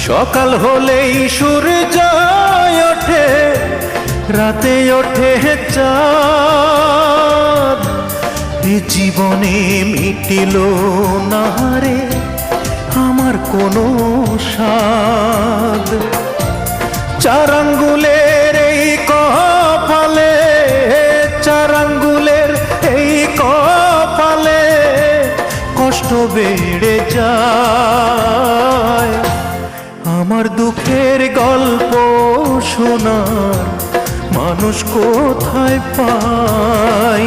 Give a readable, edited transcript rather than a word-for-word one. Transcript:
সকাল হলেই সূর্য ওঠে, রাতে ওঠে চাঁদ। এ জীবনে মিটিল না রে আমার কোনো স্বাদ। চার আঙ্গুলের এই কপালে, চার আঙ্গুলের এই কপালে কষ্ট বেড়ে যায়। আমার দুঃখের গল্প শোনার মানুষ কোথায় পাই?